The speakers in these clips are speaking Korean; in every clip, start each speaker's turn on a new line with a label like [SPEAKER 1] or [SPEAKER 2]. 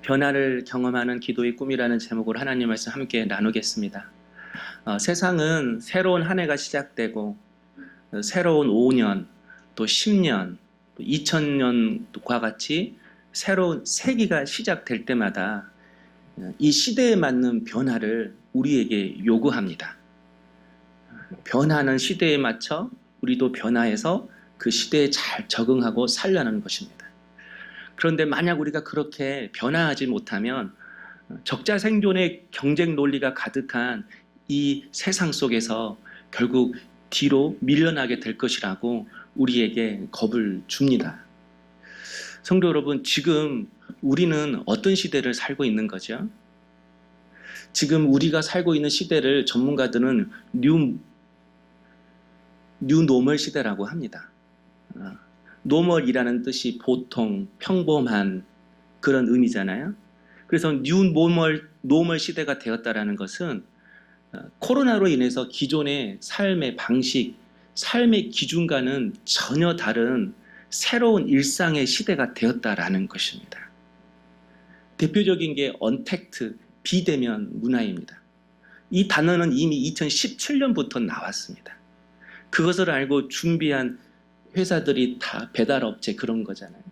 [SPEAKER 1] 변화를 경험하는 기도의 꿈이라는 제목으로 하나님 말씀 함께 나누겠습니다. 세상은 새로운 한 해가 시작되고 새로운 5년, 또 10년, 또 2000년과 같이 새로운 세기가 시작될 때마다 이 시대에 맞는 변화를 우리에게 요구합니다. 변하는 시대에 맞춰 우리도 변화해서 그 시대에 잘 적응하고 살려는 것입니다. 그런데 만약 우리가 그렇게 변화하지 못하면 적자 생존의 경쟁 논리가 가득한 이 세상 속에서 결국 뒤로 밀려나게 될 것이라고 우리에게 겁을 줍니다. 성도 여러분, 지금 우리는 어떤 시대를 살고 있는 거죠? 지금 우리가 살고 있는 시대를 전문가들은 뉴노멀 시대라고 합니다. 노멀이라는 뜻이 보통, 평범한 그런 의미잖아요. 그래서 뉴노멀 시대가 되었다라는 것은 코로나로 인해서 기존의 삶의 방식, 삶의 기준과는 전혀 다른 새로운 일상의 시대가 되었다라는 것입니다. 대표적인 게 언택트, 비대면 문화입니다. 이 단어는 이미 2017년부터 나왔습니다. 그것을 알고 준비한 회사들이 다 배달업체 그런 거잖아요.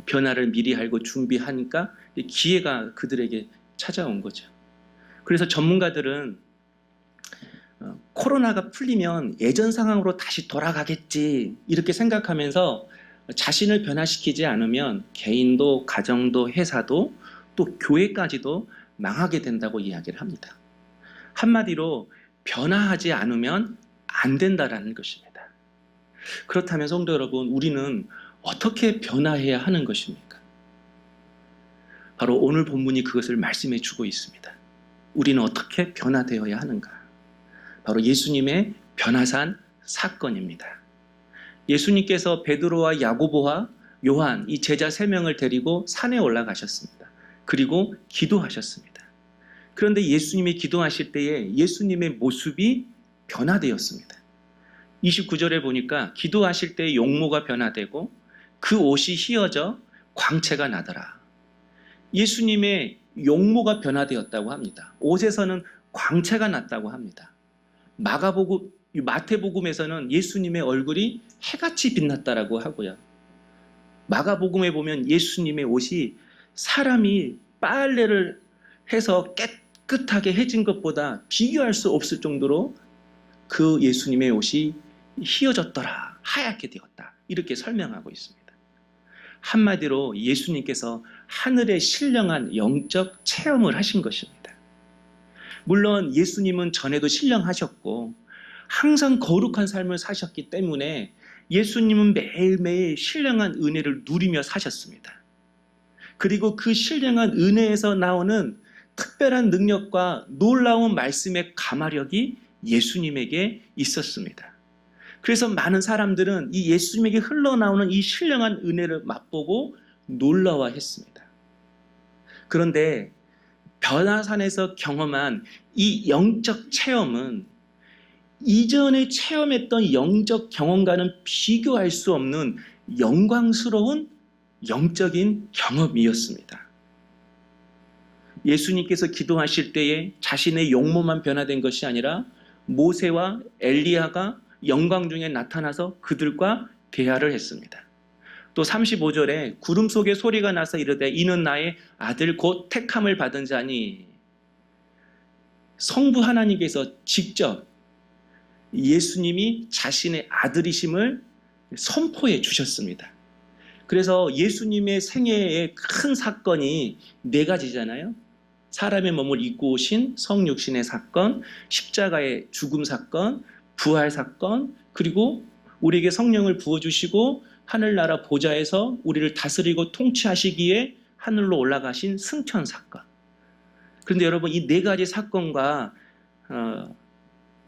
[SPEAKER 1] 변화를 미리 알고 준비하니까 기회가 그들에게 찾아온 거죠. 그래서 전문가들은 코로나가 풀리면 예전 상황으로 다시 돌아가겠지 이렇게 생각하면서 자신을 변화시키지 않으면 개인도 가정도 회사도 또 교회까지도 망하게 된다고 이야기를 합니다. 한마디로 변화하지 않으면 안 된다라는 것입니다. 그렇다면 성도 여러분, 우리는 어떻게 변화해야 하는 것입니까? 바로 오늘 본문이 그것을 말씀해 주고 있습니다. 우리는 어떻게 변화되어야 하는가? 바로 예수님의 변화산 사건입니다. 예수님께서 베드로와 야고보와 요한 이 제자 3명을 데리고 산에 올라가셨습니다. 그리고 기도하셨습니다. 그런데 예수님이 기도하실 때에 예수님의 모습이 변화되었습니다. 29절에 보니까 기도하실 때 용모가 변화되고 그 옷이 휘어져 광채가 나더라. 예수님의 용모가 변화되었다고 합니다. 옷에서는 광채가 났다고 합니다. 마태복음에서는 예수님의 얼굴이 해같이 빛났다라고 하고요. 마가복음에 보면 예수님의 옷이 사람이 빨래를 해서 깨끗하게 해진 것보다 비교할 수 없을 정도로 그 예수님의 옷이 휘어졌더라, 하얗게 되었다, 이렇게 설명하고 있습니다. 한마디로 예수님께서 하늘의 신령한 영적 체험을 하신 것입니다. 물론 예수님은 전에도 신령하셨고 항상 거룩한 삶을 사셨기 때문에 예수님은 매일매일 신령한 은혜를 누리며 사셨습니다. 그리고 그 신령한 은혜에서 나오는 특별한 능력과 놀라운 말씀의 가마력이 예수님에게 있었습니다. 그래서 많은 사람들은 이 예수님에게 흘러나오는 이 신령한 은혜를 맛보고 놀라워했습니다. 그런데 변화산에서 경험한 이 영적 체험은 이전에 체험했던 영적 경험과는 비교할 수 없는 영광스러운 영적인 경험이었습니다. 예수님께서 기도하실 때에 자신의 용모만 변화된 것이 아니라 모세와 엘리야가 영광 중에 나타나서 그들과 대화를 했습니다. 또 35절에 구름 속에 소리가 나서 이르되 이는 나의 아들 곧 택함을 받은 자니, 성부 하나님께서 직접 예수님이 자신의 아들이심을 선포해 주셨습니다. 그래서 예수님의 생애의 큰 사건이 4가지잖아요. 사람의 몸을 입고 오신 성육신의 사건, 십자가의 죽음 사건, 부활 사건, 그리고 우리에게 성령을 부어주시고 하늘나라 보좌에서 우리를 다스리고 통치하시기에 하늘로 올라가신 승천 사건. 그런데 여러분, 이 4가지 사건과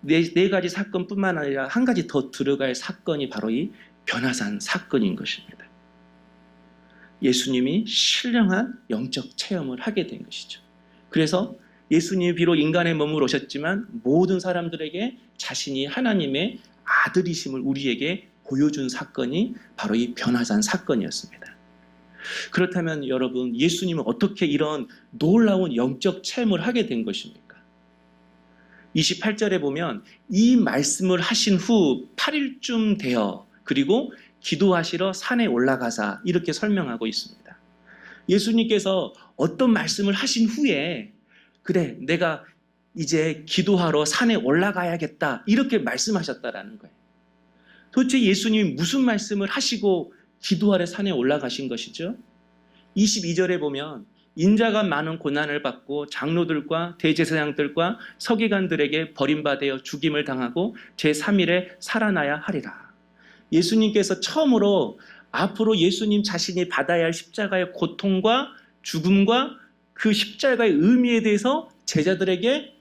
[SPEAKER 1] 네 가지 사건뿐만 아니라 한 가지 더 들어갈 사건이 바로 이 변화산 사건인 것입니다. 예수님이 신령한 영적 체험을 하게 된 것이죠. 그래서 예수님이 비록 인간의 몸으로 오셨지만 모든 사람들에게 자신이 하나님의 아들이심을 우리에게 보여준 사건이 바로 이 변화산 사건이었습니다. 그렇다면 여러분, 예수님은 어떻게 이런 놀라운 영적 체험을 하게 된 것입니까? 28절에 보면 이 말씀을 하신 후 8일쯤 되어 그리고 기도하시러 산에 올라가사 이렇게 설명하고 있습니다. 예수님께서 어떤 말씀을 하신 후에 그래, 내가 이제 기도하러 산에 올라가야겠다 이렇게 말씀하셨다라는 거예요. 도대체 예수님이 무슨 말씀을 하시고 기도하러 산에 올라가신 것이죠? 22절에 보면 인자가 많은 고난을 받고 장로들과 대제사장들과 서기관들에게 버림받아 죽임을 당하고 제3일에 살아나야 하리라. 예수님께서 처음으로 앞으로 예수님 자신이 받아야 할 십자가의 고통과 죽음과 그 십자가의 의미에 대해서 제자들에게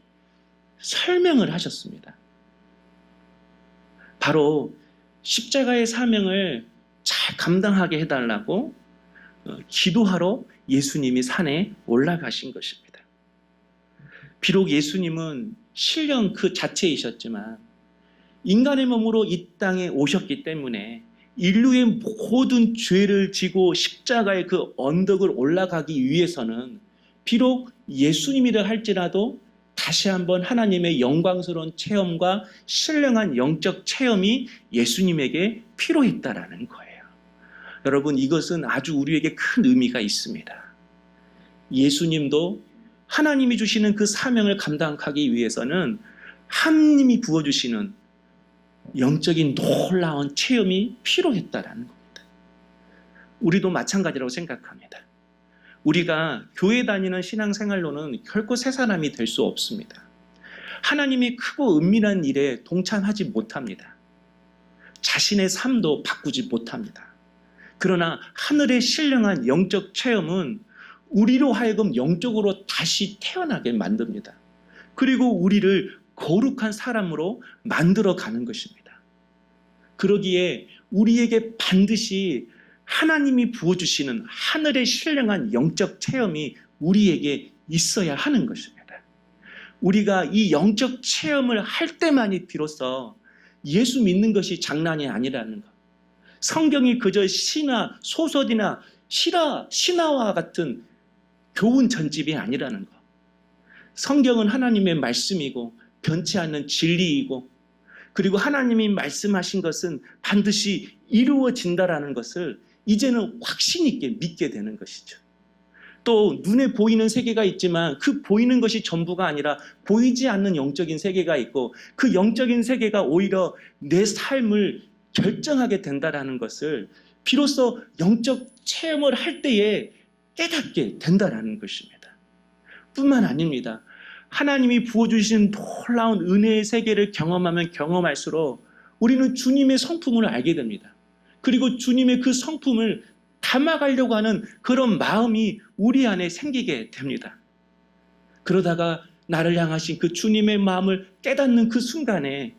[SPEAKER 1] 설명을 하셨습니다. 바로 십자가의 사명을 잘 감당하게 해달라고 기도하러 예수님이 산에 올라가신 것입니다. 비록 예수님은 신령 그 자체이셨지만 인간의 몸으로 이 땅에 오셨기 때문에 인류의 모든 죄를 지고 십자가의 그 언덕을 올라가기 위해서는 비록 예수님이라 할지라도 다시 한번 하나님의 영광스러운 체험과 신령한 영적 체험이 예수님에게 필요했다라는 거예요. 여러분, 이것은 아주 우리에게 큰 의미가 있습니다. 예수님도 하나님이 주시는 그 사명을 감당하기 위해서는 하나님이 부어주시는 영적인 놀라운 체험이 필요했다라는 겁니다. 우리도 마찬가지라고 생각합니다. 우리가 교회 다니는 신앙생활로는 결코 새 사람이 될 수 없습니다. 하나님이 크고 은밀한 일에 동참하지 못합니다. 자신의 삶도 바꾸지 못합니다. 그러나 하늘의 신령한 영적 체험은 우리로 하여금 영적으로 다시 태어나게 만듭니다. 그리고 우리를 거룩한 사람으로 만들어가는 것입니다. 그러기에 우리에게 반드시 하나님이 부어주시는 하늘의 신령한 영적 체험이 우리에게 있어야 하는 것입니다. 우리가 이 영적 체험을 할 때만이 비로소 예수 믿는 것이 장난이 아니라는 것. 성경이 그저 시나 소설이나 신화와 같은 교훈 전집이 아니라는 것. 성경은 하나님의 말씀이고 변치 않는 진리이고 그리고 하나님이 말씀하신 것은 반드시 이루어진다라는 것을 이제는 확신 있게 믿게 되는 것이죠. 또 눈에 보이는 세계가 있지만 그 보이는 것이 전부가 아니라 보이지 않는 영적인 세계가 있고 그 영적인 세계가 오히려 내 삶을 결정하게 된다라는 것을 비로소 영적 체험을 할 때에 깨닫게 된다라는 것입니다. 뿐만 아닙니다. 하나님이 부어주신 놀라운 은혜의 세계를 경험하면 경험할수록 우리는 주님의 성품을 알게 됩니다. 그리고 주님의 그 성품을 담아가려고 하는 그런 마음이 우리 안에 생기게 됩니다. 그러다가 나를 향하신 그 주님의 마음을 깨닫는 그 순간에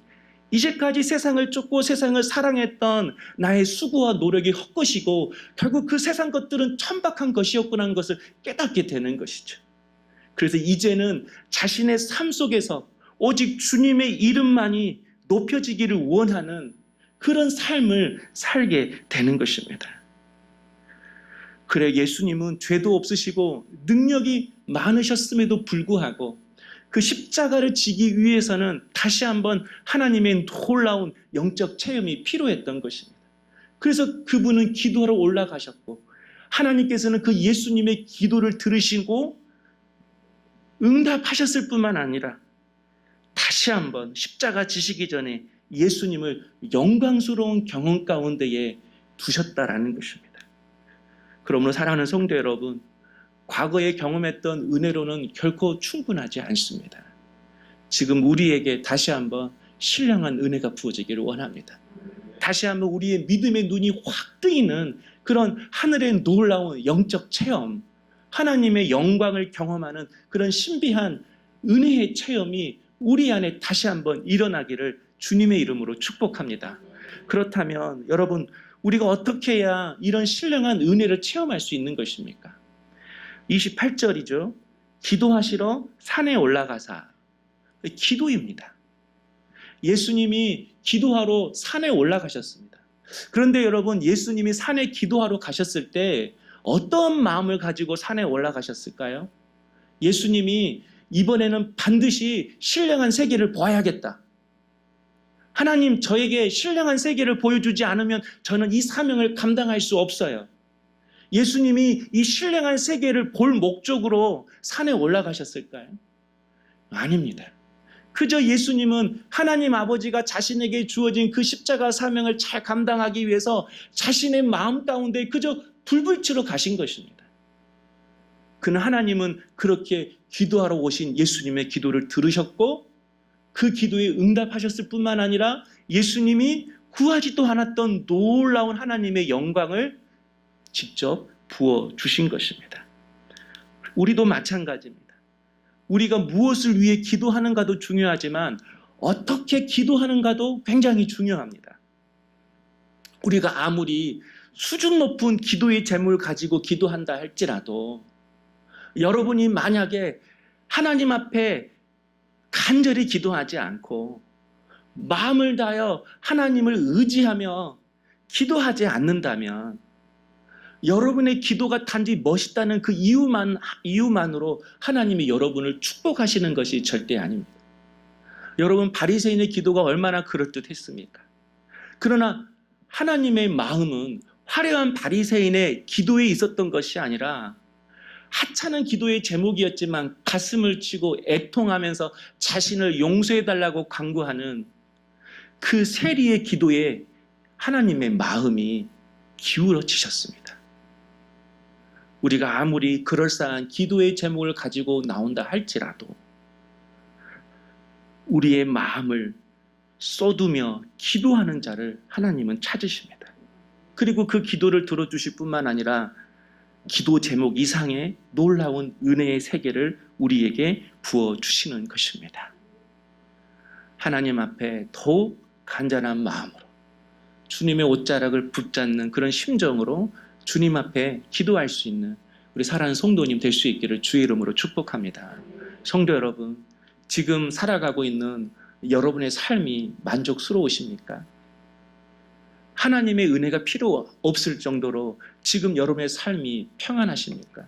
[SPEAKER 1] 이제까지 세상을 쫓고 세상을 사랑했던 나의 수고와 노력이 헛것이고 결국 그 세상 것들은 천박한 것이었구나 하는 것을 깨닫게 되는 것이죠. 그래서 이제는 자신의 삶 속에서 오직 주님의 이름만이 높여지기를 원하는 그런 삶을 살게 되는 것입니다. 그래, 예수님은 죄도 없으시고 능력이 많으셨음에도 불구하고 그 십자가를 지기 위해서는 다시 한번 하나님의 놀라운 영적 체험이 필요했던 것입니다. 그래서 그분은 기도하러 올라가셨고 하나님께서는 그 예수님의 기도를 들으시고 응답하셨을 뿐만 아니라 다시 한번 십자가 지시기 전에 예수님을 영광스러운 경험 가운데에 두셨다라는 것입니다. 그러므로 사랑하는 성도 여러분, 과거에 경험했던 은혜로는 결코 충분하지 않습니다. 지금 우리에게 다시 한번 신령한 은혜가 부어지기를 원합니다. 다시 한번 우리의 믿음의 눈이 확 뜨이는 그런 하늘의 놀라운 영적 체험, 하나님의 영광을 경험하는 그런 신비한 은혜의 체험이 우리 안에 다시 한번 일어나기를 주님의 이름으로 축복합니다. 그렇다면 여러분, 우리가 어떻게 해야 이런 신령한 은혜를 체험할 수 있는 것입니까? 28절이죠. 기도하시러 산에 올라가사. 기도입니다. 예수님이 기도하러 산에 올라가셨습니다. 그런데 여러분, 예수님이 산에 기도하러 가셨을 때 어떤 마음을 가지고 산에 올라가셨을까요? 예수님이 이번에는 반드시 신령한 세계를 보아야겠다. 하나님, 저에게 신령한 세계를 보여주지 않으면 저는 이 사명을 감당할 수 없어요. 예수님이 이 신령한 세계를 볼 목적으로 산에 올라가셨을까요? 아닙니다. 그저 예수님은 하나님 아버지가 자신에게 주어진 그 십자가 사명을 잘 감당하기 위해서 자신의 마음 가운데 그저 불붙이러 가신 것입니다. 그는 하나님은 그렇게 기도하러 오신 예수님의 기도를 들으셨고 그 기도에 응답하셨을 뿐만 아니라 예수님이 구하지도 않았던 놀라운 하나님의 영광을 직접 부어주신 것입니다. 우리도 마찬가지입니다. 우리가 무엇을 위해 기도하는가도 중요하지만 어떻게 기도하는가도 굉장히 중요합니다. 우리가 아무리 수준 높은 기도의 제목을 가지고 기도한다 할지라도 여러분이 만약에 하나님 앞에 간절히 기도하지 않고 마음을 다하여 하나님을 의지하며 기도하지 않는다면 여러분의 기도가 단지 멋있다는 그 이유만으로 하나님이 여러분을 축복하시는 것이 절대 아닙니다. 여러분, 바리새인의 기도가 얼마나 그럴듯했습니까? 그러나 하나님의 마음은 화려한 바리새인의 기도에 있었던 것이 아니라 하찮은 기도의 제목이었지만 가슴을 치고 애통하면서 자신을 용서해달라고 간구하는 그 세리의 기도에 하나님의 마음이 기울어지셨습니다. 우리가 아무리 그럴싸한 기도의 제목을 가지고 나온다 할지라도 우리의 마음을 쏟으며 기도하는 자를 하나님은 찾으십니다. 그리고 그 기도를 들어주실 뿐만 아니라 기도 제목 이상의 놀라운 은혜의 세계를 우리에게 부어주시는 것입니다. 하나님 앞에 더욱 간절한 마음으로 주님의 옷자락을 붙잡는 그런 심정으로 주님 앞에 기도할 수 있는 우리 사랑하는 성도님 될 수 있기를 주의 이름으로 축복합니다. 성도 여러분, 지금 살아가고 있는 여러분의 삶이 만족스러우십니까? 하나님의 은혜가 필요 없을 정도로 지금 여러분의 삶이 평안하십니까?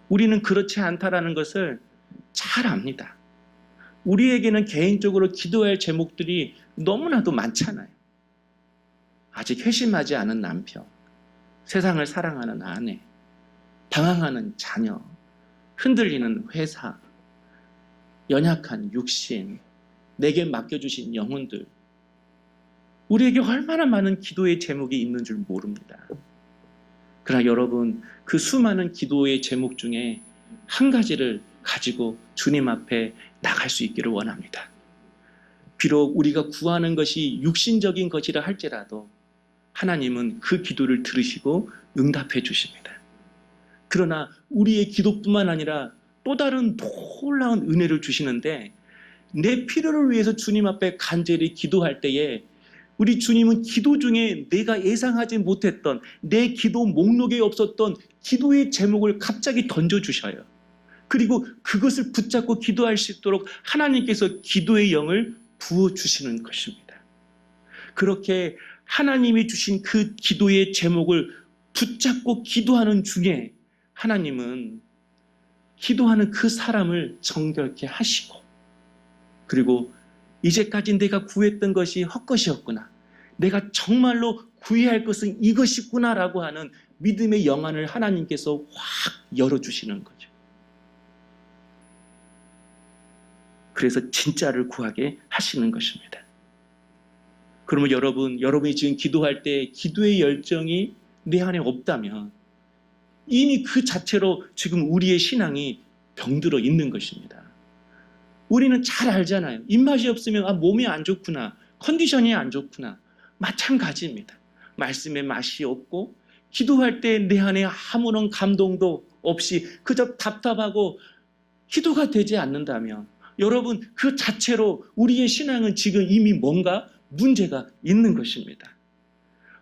[SPEAKER 1] 우리는 그렇지 않다라는 것을 잘 압니다. 우리에게는 개인적으로 기도할 제목들이 너무나도 많잖아요. 아직 회심하지 않은 남편, 세상을 사랑하는 아내, 방황하는 자녀, 흔들리는 회사, 연약한 육신, 내게 맡겨주신 영혼들, 우리에게 얼마나 많은 기도의 제목이 있는 줄 모릅니다. 그러나 여러분, 그 수많은 기도의 제목 중에 한 가지를 가지고 주님 앞에 나갈 수 있기를 원합니다. 비록 우리가 구하는 것이 육신적인 것이라 할지라도 하나님은 그 기도를 들으시고 응답해 주십니다. 그러나 우리의 기도뿐만 아니라 또 다른 놀라운 은혜를 주시는데 내 필요를 위해서 주님 앞에 간절히 기도할 때에 우리 주님은 기도 중에 내가 예상하지 못했던 내 기도 목록에 없었던 기도의 제목을 갑자기 던져주셔요. 그리고 그것을 붙잡고 기도할 수 있도록 하나님께서 기도의 영을 부어주시는 것입니다. 그렇게 하나님이 주신 그 기도의 제목을 붙잡고 기도하는 중에 하나님은 기도하는 그 사람을 정결케 하시고 그리고 이제까지 내가 구했던 것이 헛것이었구나. 내가 정말로 구해야 할 것은 이것이구나 라고 하는 믿음의 영안을 하나님께서 확 열어주시는 거죠. 그래서 진짜를 구하게 하시는 것입니다. 그러면 여러분이 지금 기도할 때 기도의 열정이 내 안에 없다면 이미 그 자체로 지금 우리의 신앙이 병들어 있는 것입니다. 우리는 잘 알잖아요. 입맛이 없으면 몸이 안 좋구나, 컨디션이 안 좋구나. 마찬가지입니다. 말씀에 맛이 없고 기도할 때 내 안에 아무런 감동도 없이 그저 답답하고 기도가 되지 않는다면 여러분 그 자체로 우리의 신앙은 지금 이미 뭔가 문제가 있는 것입니다.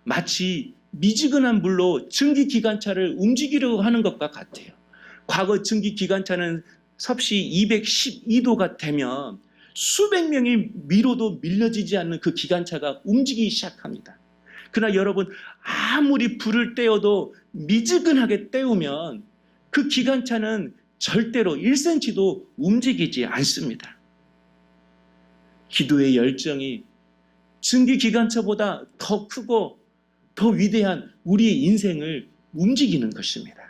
[SPEAKER 1] 마치 미지근한 물로 증기기관차를 움직이려고 하는 것과 같아요. 과거 증기기관차는 섭씨 212도가 되면 수백 명이 밀어도 밀려지지 않는 그 기관차가 움직이기 시작합니다. 그러나 여러분 아무리 불을 떼어도 미지근하게 때우면 그 기관차는 절대로 1cm도 움직이지 않습니다. 기도의 열정이 증기 기관차보다 더 크고 더 위대한 우리의 인생을 움직이는 것입니다.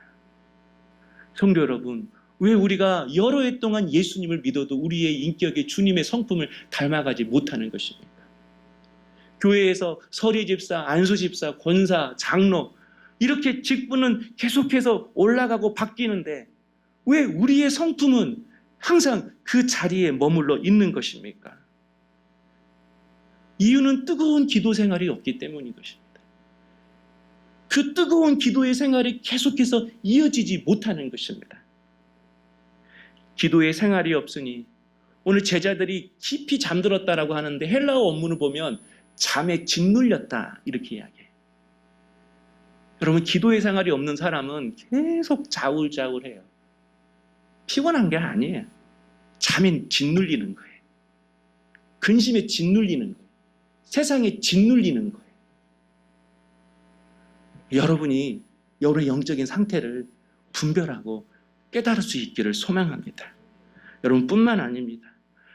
[SPEAKER 1] 성도 여러분, 왜 우리가 여러 해 동안 예수님을 믿어도 우리의 인격의 주님의 성품을 닮아가지 못하는 것입니까? 교회에서 서리집사, 안수집사, 권사, 장로 이렇게 직분은 계속해서 올라가고 바뀌는데 왜 우리의 성품은 항상 그 자리에 머물러 있는 것입니까? 이유는 뜨거운 기도 생활이 없기 때문인 것입니다. 그 뜨거운 기도의 생활이 계속해서 이어지지 못하는 것입니다. 기도의 생활이 없으니 오늘 제자들이 깊이 잠들었다라고 하는데 헬라어 원문을 보면 잠에 짓눌렸다 이렇게 이야기해요. 여러분, 기도의 생활이 없는 사람은 계속 자울자울해요. 피곤한 게 아니에요. 잠에 짓눌리는 거예요. 근심에 짓눌리는 거예요. 세상에 짓눌리는 거예요. 여러분이 여러분의 영적인 상태를 분별하고 깨달을 수 있기를 소망합니다. 여러분뿐만 아닙니다.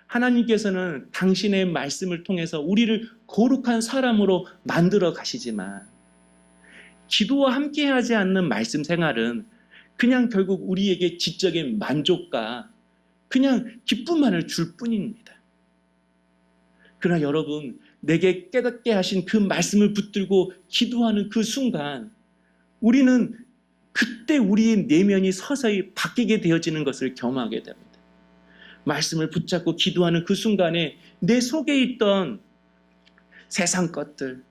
[SPEAKER 1] 하나님께서는 당신의 말씀을 통해서 우리를 거룩한 사람으로 만들어 가시지만 기도와 함께하지 않는 말씀 생활은 그냥 결국 우리에게 지적인 만족과 그냥 기쁨만을 줄 뿐입니다. 그러나 여러분, 내게 깨닫게 하신 그 말씀을 붙들고 기도하는 그 순간 우리는 그때 우리의 내면이 서서히 바뀌게 되어지는 것을 경험하게 됩니다. 말씀을 붙잡고 기도하는 그 순간에 내 속에 있던 세상 것들,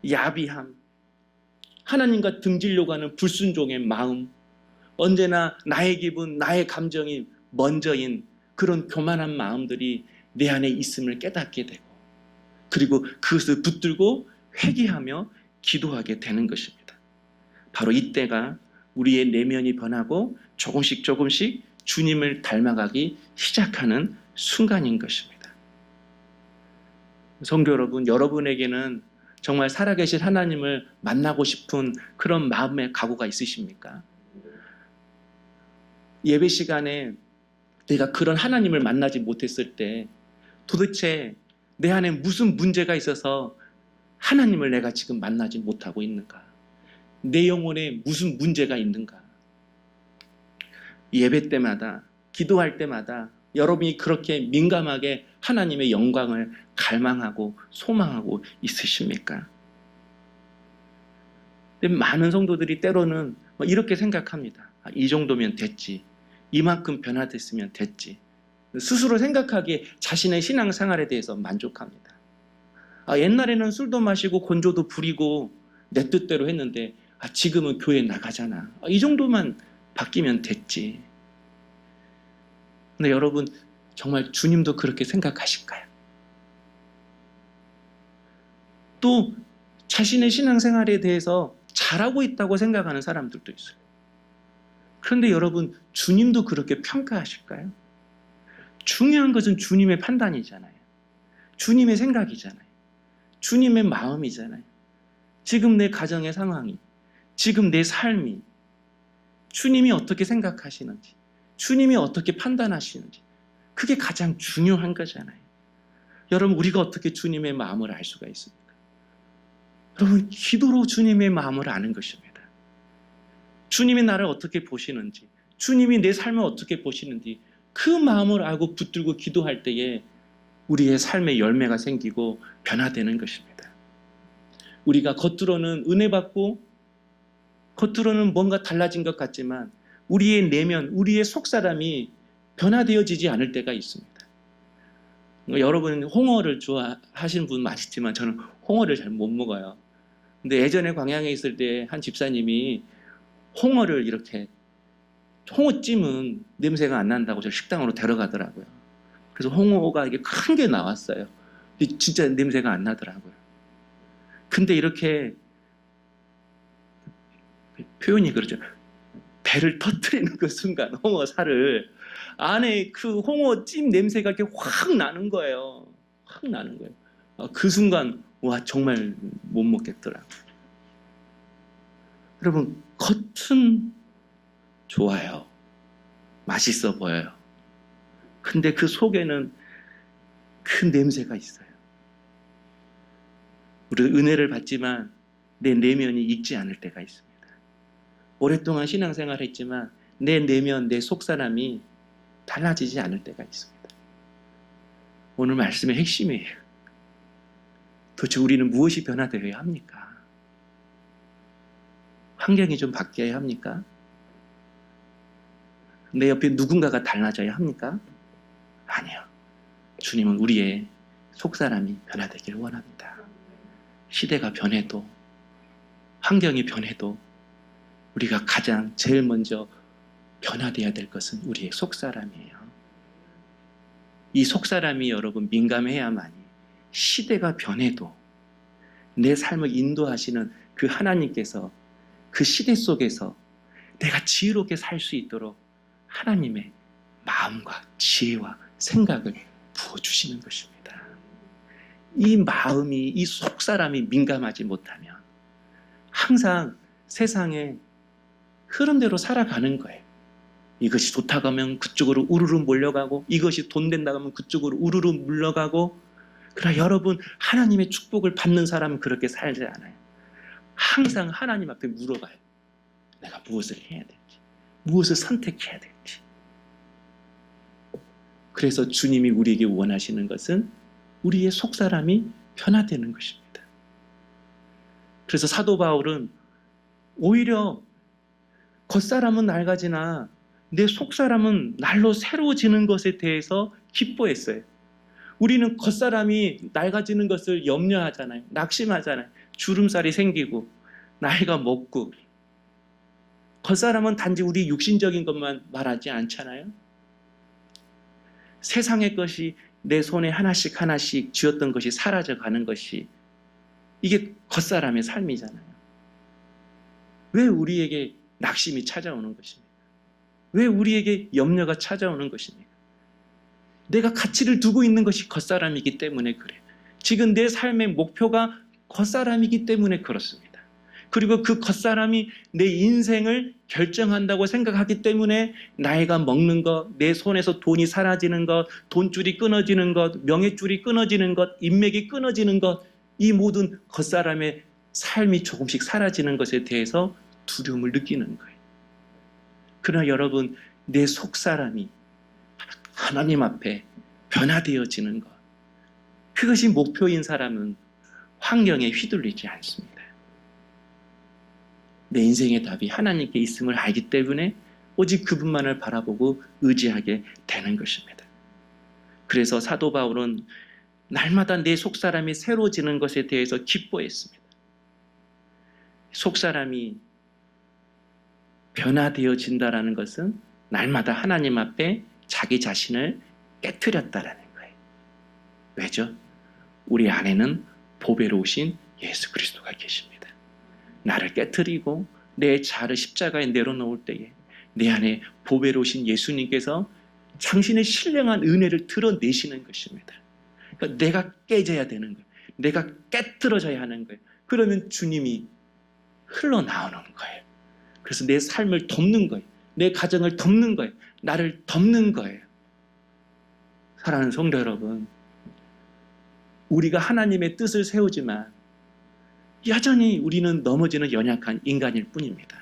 [SPEAKER 1] 야비함, 하나님과 등지려고 하는 불순종의 마음, 언제나 나의 기분, 나의 감정이 먼저인 그런 교만한 마음들이 내 안에 있음을 깨닫게 되고 그리고 그것을 붙들고 회개하며 기도하게 되는 것입니다. 바로 이때가 우리의 내면이 변하고 조금씩 주님을 닮아가기 시작하는 순간인 것입니다. 성도 여러분, 여러분에게는 정말 살아계신 하나님을 만나고 싶은 그런 마음의 각오가 있으십니까? 예배 시간에 내가 그런 하나님을 만나지 못했을 때 도대체 내 안에 무슨 문제가 있어서 하나님을 내가 지금 만나지 못하고 있는가? 내 영혼에 무슨 문제가 있는가? 예배 때마다, 기도할 때마다 여러분이 그렇게 민감하게 하나님의 영광을 갈망하고 소망하고 있으십니까? 근데 많은 성도들이 때로는 이렇게 생각합니다. 이 정도면 됐지. 이만큼 변화됐으면 됐지. 스스로 생각하기에 자신의 신앙생활에 대해서 만족합니다. 옛날에는 술도 마시고 건조도 부리고 내 뜻대로 했는데 지금은 교회 나가잖아. 이 정도만 바뀌면 됐지. 근데 여러분, 정말 주님도 그렇게 생각하실까요? 또 자신의 신앙생활에 대해서 잘하고 있다고 생각하는 사람들도 있어요. 그런데 여러분, 주님도 그렇게 평가하실까요? 중요한 것은 주님의 판단이잖아요. 주님의 생각이잖아요. 주님의 마음이잖아요. 지금 내 가정의 상황이, 지금 내 삶이 주님이 어떻게 생각하시는지, 주님이 어떻게 판단하시는지, 그게 가장 중요한 거잖아요. 여러분, 우리가 어떻게 주님의 마음을 알 수가 있습니까? 여러분, 기도로 주님의 마음을 아는 것입니다. 주님이 나를 어떻게 보시는지, 주님이 내 삶을 어떻게 보시는지 그 마음을 알고 붙들고 기도할 때에 우리의 삶의 열매가 생기고 변화되는 것입니다. 우리가 겉으로는 은혜 받고 겉으로는 뭔가 달라진 것 같지만 우리의 내면, 우리의 속사람이 변화되어지지 않을 때가 있습니다. 여러분 홍어를 좋아하시는 분 많지만 저는 홍어를 잘 못 먹어요. 근데 예전에 광양에 있을 때 한 집사님이 홍어를 이렇게 홍어찜은 냄새가 안 난다고 저 식당으로 데려가더라고요. 그래서 홍어가 이게 큰 게 나왔어요. 진짜 냄새가 안 나더라고요. 근데 이렇게 표현이 그러죠. 배를 터뜨리는 그 순간 홍어 살을 안에 그 홍어찜 냄새가 이렇게 확 나는 거예요. 확 나는 거예요. 그 순간 와 정말 못 먹겠더라고요. 여러분, 겉은 좋아요. 맛있어 보여요. 근데 그 속에는 큰 냄새가 있어요. 우리 은혜를 받지만 내 내면이 익지 않을 때가 있습니다. 오랫동안 신앙생활 했지만 내 내면, 내 속사람이 달라지지 않을 때가 있습니다. 오늘 말씀의 핵심이에요. 도대체 우리는 무엇이 변화되어야 합니까? 환경이 좀 바뀌어야 합니까? 내 옆에 누군가가 달라져야 합니까? 아니요. 주님은 우리의 속사람이 변화되기를 원합니다. 시대가 변해도, 환경이 변해도 우리가 가장 제일 먼저 변화되어야 될 것은 우리의 속사람이에요. 이 속사람이 여러분 민감해야만이 시대가 변해도 내 삶을 인도하시는 그 하나님께서 그 시대 속에서 내가 지혜롭게 살 수 있도록 하나님의 마음과 지혜와 생각을 부어주시는 것입니다. 이 마음이, 이 속사람이 민감하지 못하면 항상 세상의 흐름대로 살아가는 거예요. 이것이 좋다고 하면 그쪽으로 우르르 몰려가고, 이것이 돈 된다고 하면 그쪽으로 우르르 물러가고. 그러나 여러분, 하나님의 축복을 받는 사람은 그렇게 살지 않아요. 항상 하나님 앞에 물어봐요. 내가 무엇을 해야 될지, 무엇을 선택해야 될지. 그래서 주님이 우리에게 원하시는 것은 우리의 속사람이 변화되는 것입니다. 그래서 사도 바울은 오히려 겉사람은 낡아지나 내 속사람은 날로 새로워지는 것에 대해서 기뻐했어요. 우리는 겉사람이 낡아지는 것을 염려하잖아요. 낙심하잖아요. 주름살이 생기고 나이가 먹고. 겉사람은 단지 우리 육신적인 것만 말하지 않잖아요. 세상의 것이 내 손에 하나씩 하나씩 쥐었던 것이 사라져가는 것이, 이게 겉사람의 삶이잖아요. 왜 우리에게 낙심이 찾아오는 것입니까? 왜 우리에게 염려가 찾아오는 것입니까? 내가 가치를 두고 있는 것이 겉사람이기 때문에 그래요. 지금 내 삶의 목표가 겉사람이기 때문에 그렇습니다. 그리고 그 겉사람이 내 인생을 결정한다고 생각하기 때문에 나이가 먹는 것, 내 손에서 돈이 사라지는 것, 돈줄이 끊어지는 것, 명예줄이 끊어지는 것, 인맥이 끊어지는 것, 이 모든 겉사람의 삶이 조금씩 사라지는 것에 대해서 두려움을 느끼는 거예요. 그러나 여러분, 내 속사람이 하나님 앞에 변화되어지는 것, 그것이 목표인 사람은 환경에 휘둘리지 않습니다. 내 인생의 답이 하나님께 있음을 알기 때문에 오직 그분만을 바라보고 의지하게 되는 것입니다. 그래서 사도 바울은 날마다 내 속사람이 새로워지는 것에 대해서 기뻐했습니다. 속사람이 변화되어진다라는 것은 날마다 하나님 앞에 자기 자신을 깨트렸다라는 거예요. 왜죠? 우리 안에는 보배로우신 예수 그리스도가 계십니다. 나를 깨트리고 내 자아를 십자가에 내려놓을 때에 내 안에 보배로우신 예수님께서 당신의 신령한 은혜를 드러내시는 것입니다. 그러니까 내가 깨져야 되는 거예요. 내가 깨트려져야 하는 거예요. 그러면 주님이 흘러나오는 거예요. 그래서 내 삶을 덮는 거예요. 내 가정을 덮는 거예요. 나를 덮는 거예요. 사랑하는 성도 여러분, 우리가 하나님의 뜻을 세우지만 여전히 우리는 넘어지는 연약한 인간일 뿐입니다.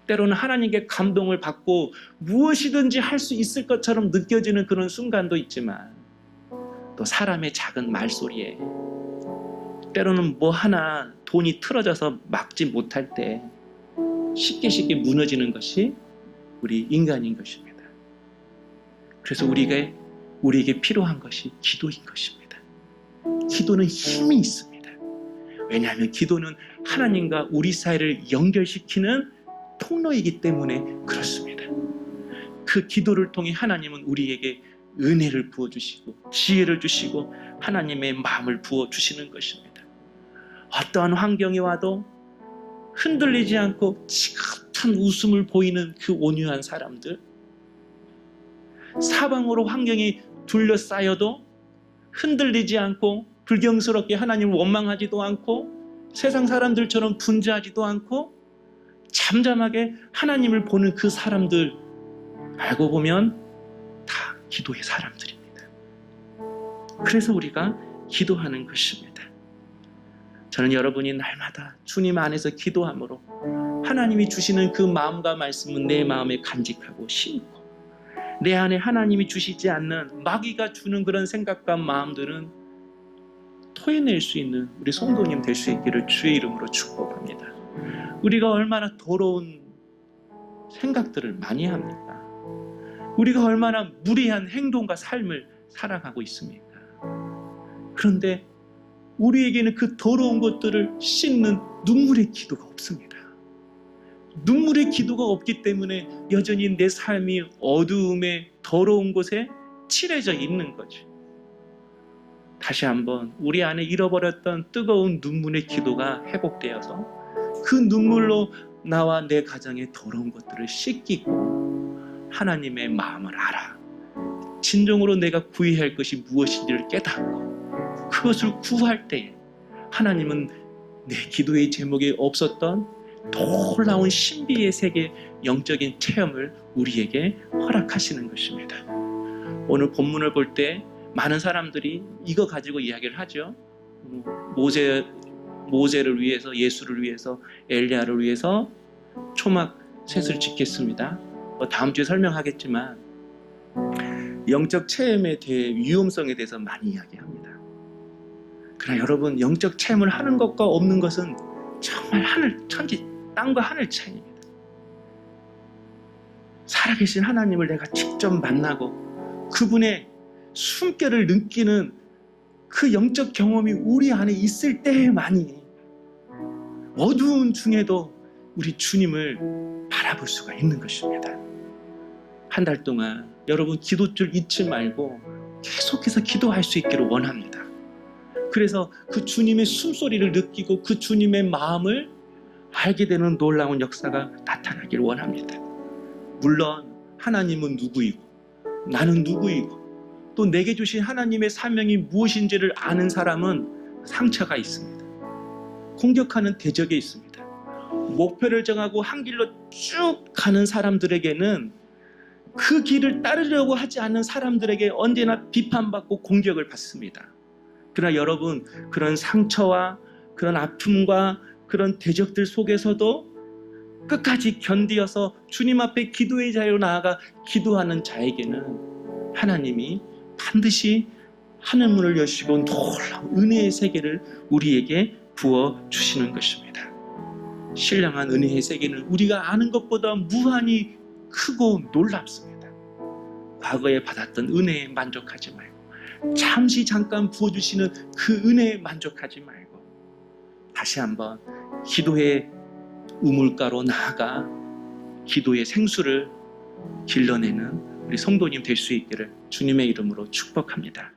[SPEAKER 1] 때로는 하나님께 감동을 받고 무엇이든지 할 수 있을 것처럼 느껴지는 그런 순간도 있지만, 또 사람의 작은 말소리에 때로는 뭐 하나 돈이 틀어져서 막지 못할 때 쉽게 무너지는 것이 우리 인간인 것입니다. 그래서 우리에게 필요한 것이 기도인 것입니다. 기도는 힘이 있습니다. 왜냐하면 기도는 하나님과 우리 사이를 연결시키는 통로이기 때문에 그렇습니다. 그 기도를 통해 하나님은 우리에게 은혜를 부어주시고 지혜를 주시고 하나님의 마음을 부어주시는 것입니다. 어떠한 환경이 와도 흔들리지 않고 지긋한 웃음을 보이는 그 온유한 사람들, 사방으로 환경이 둘러싸여도 흔들리지 않고 불경스럽게 하나님을 원망하지도 않고 세상 사람들처럼 분주하지도 않고 잠잠하게 하나님을 보는 그 사람들, 알고 보면 다 기도의 사람들입니다. 그래서 우리가 기도하는 것입니다. 저는 여러분이 날마다 주님 안에서 기도함으로 하나님이 주시는 그 마음과 말씀은 내 마음에 간직하고 심고, 내 안에 하나님이 주시지 않는 마귀가 주는 그런 생각과 마음들은 토해낼 수 있는 우리 성도님 될 수 있기를 주의 이름으로 축복합니다. 우리가 얼마나 더러운 생각들을 많이 합니까? 우리가 얼마나 무리한 행동과 삶을 살아가고 있습니까? 그런데 우리에게는 그 더러운 것들을 씻는 눈물의 기도가 없습니다. 눈물의 기도가 없기 때문에 여전히 내 삶이 어두움에 더러운 곳에 칠해져 있는 거죠. 다시 한번 우리 안에 잃어버렸던 뜨거운 눈물의 기도가 회복되어서 그 눈물로 나와 내 가정의 더러운 것들을 씻기고 하나님의 마음을 알아 진정으로 내가 구해야 할 것이 무엇인지를 깨닫고 그것을 구할 때 하나님은 내 기도의 제목에 없었던 놀라운 신비의 세계 영적인 체험을 우리에게 허락하시는 것입니다. 오늘 본문을 볼 때 많은 사람들이 이거 가지고 이야기를 하죠. 모세를 위해서, 예수를 위해서, 엘리야를 위해서 초막 셋을 짓겠습니다. 다음 주에 설명하겠지만 영적 체험에 대해 위험성에 대해서 많이 이야기합니다. 그러나 여러분, 영적 체험을 하는 것과 없는 것은 정말 천지 땅과 하늘 차이입니다. 살아계신 하나님을 내가 직접 만나고 그분의 숨결을 느끼는 그 영적 경험이 우리 안에 있을 때만이 어두운 중에도 우리 주님을 바라볼 수가 있는 것입니다. 한 달 동안 여러분 기도줄 잊지 말고 계속해서 기도할 수 있기를 원합니다. 그래서 그 주님의 숨소리를 느끼고 그 주님의 마음을 알게 되는 놀라운 역사가 나타나기를 원합니다. 물론 하나님은 누구이고 나는 누구이고 또 내게 주신 하나님의 사명이 무엇인지를 아는 사람은 상처가 있습니다. 공격하는 대적이 있습니다. 목표를 정하고 한 길로 쭉 가는 사람들에게는 그 길을 따르려고 하지 않는 사람들에게 언제나 비판받고 공격을 받습니다. 그러나 여러분, 그런 상처와 그런 아픔과 그런 대적들 속에서도 끝까지 견디어서 주님 앞에 기도의 자리로 나아가 기도하는 자에게는 하나님이 반드시 하늘문을 여시고 놀라운 은혜의 세계를 우리에게 부어주시는 것입니다. 신령한 은혜의 세계는 우리가 아는 것보다 무한히 크고 놀랍습니다. 과거에 받았던 은혜에 만족하지 말고 잠깐 부어주시는 그 은혜에 만족하지 말고 다시 한번 기도의 우물가로 나아가 기도의 생수를 길러내는 우리 성도님 될 수 있기를 주님의 이름으로 축복합니다.